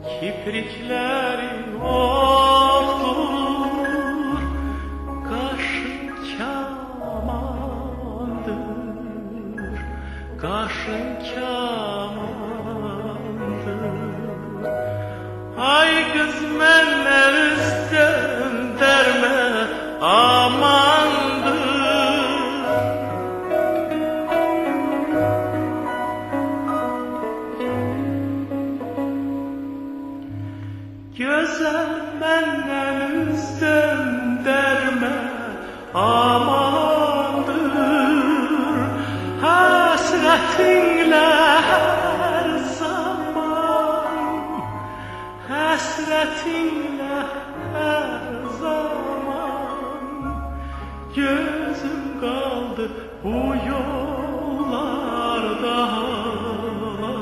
Kipriklerin oktur, kaşın kamandır, kaşın kamandır. Ay kız menler üstten derme amandır. Güzel men